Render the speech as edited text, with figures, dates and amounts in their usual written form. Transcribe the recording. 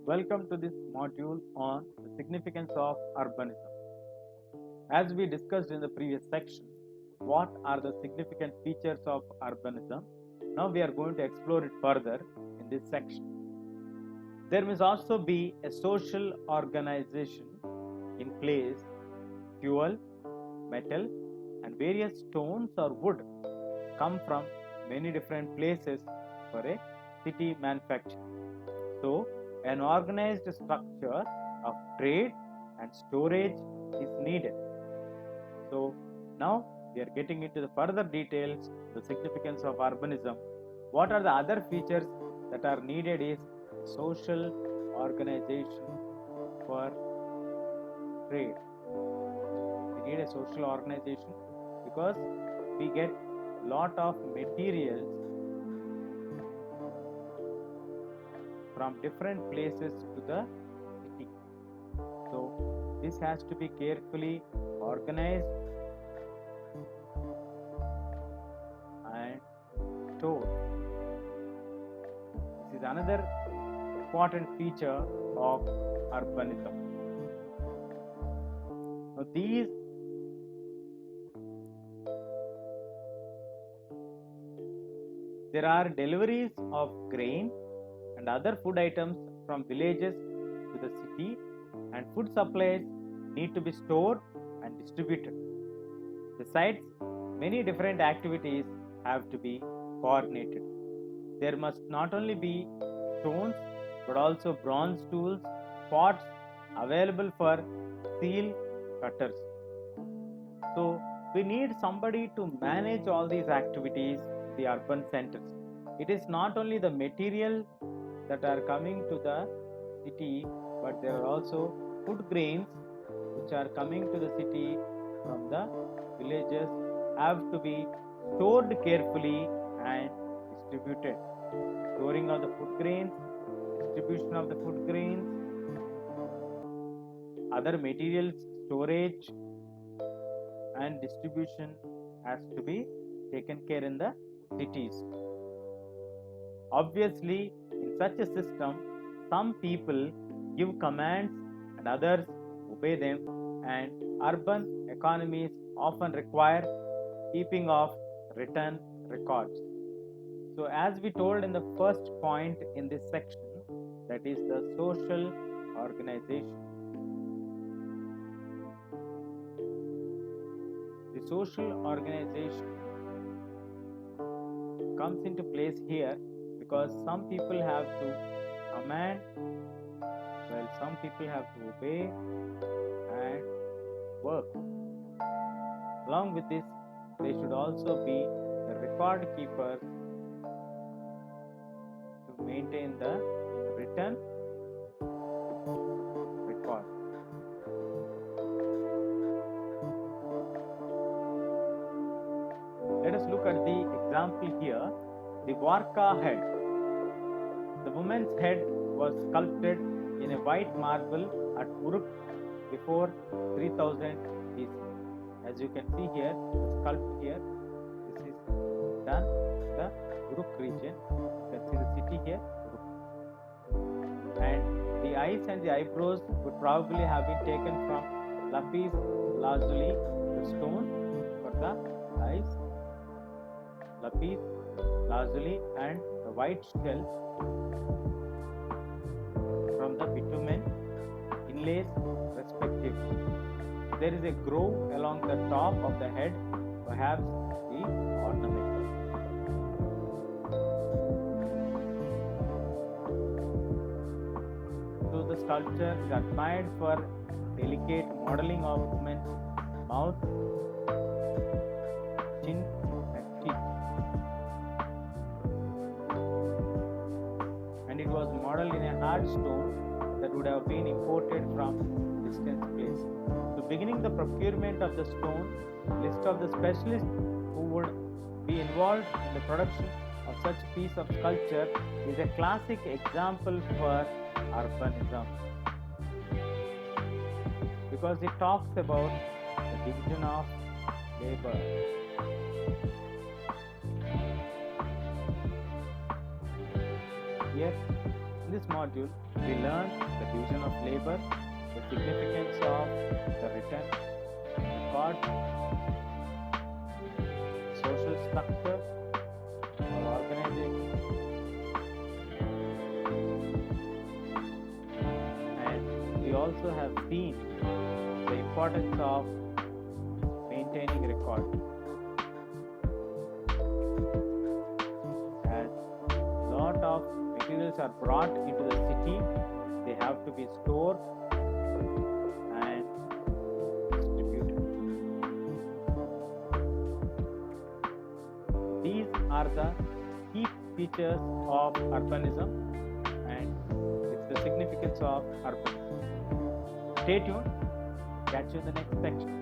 Welcome to this module on the significance of urbanism. As we discussed in the previous section, what are the significant features of urbanism? Now we are going to explore it further in this section. There must also be a social organization in place. Fuel, metal, and various stones or wood come from many different places for a city manufacture. So, an organized structure of trade and storage is needed. So, now we are getting into the further details, the significance of urbanism. What are the other features that are needed is social organization for trade. We need a social organization because we get a lot of materials from different places to the city. So this has to be carefully organized and stored. This is another important feature of urbanism. Now there are deliveries of grain and other food items from villages to the city, and food supplies need to be stored and distributed. Besides, many different activities have to be coordinated. There must not only be stones but also bronze tools, pots available for steel cutters. So we need somebody to manage all these activities in the urban centers. It is not only the materials that are coming to the city, but there are also food grains which are coming to the city from the villages have to be stored carefully and distributed. Storing of the food grains, distribution of the food grains, other materials storage and distribution has to be taken care in the cities. Obviously, in such a system, some people give commands and others obey them, and urban economies often require keeping of written records. So, as we told in the first point in this section, that is the social organization. The social organization comes into place here because some people have to command, while some people have to obey and work. Along with this, they should also be the record keepers to maintain the written record. Let us look at the example here, the Varka head. The woman's head was sculpted in a white marble at Uruk before 3000 BC. As you can see here, the sculpt here, this is done in the Uruk region. You can see the city here, Uruk. And the eyes and the eyebrows would probably have been taken from lapis lazuli, the stone for the eyes, lapis lazuli, and the white shell from the bitumen inlays respectively. There is a grove along the top of the head, perhaps the ornament. So the sculpture is admired for delicate modeling of women's mouth, chin, and teeth. And it was modeled in a hard stone that would have been imported from distant place. So beginning the procurement of the stone, list of the specialists who would be involved in the production of such piece of sculpture is a classic example for urbanism, because it talks about the division of labor. Here this module, we learned the division of labor, the significance of the written record, social structure or organization, and we also have seen the importance of maintaining record. As lot of materials are brought into the city, they have to be stored and distributed. These are the key features of urbanism and it's the significance of urbanism. Stay tuned. Catch you in the next section.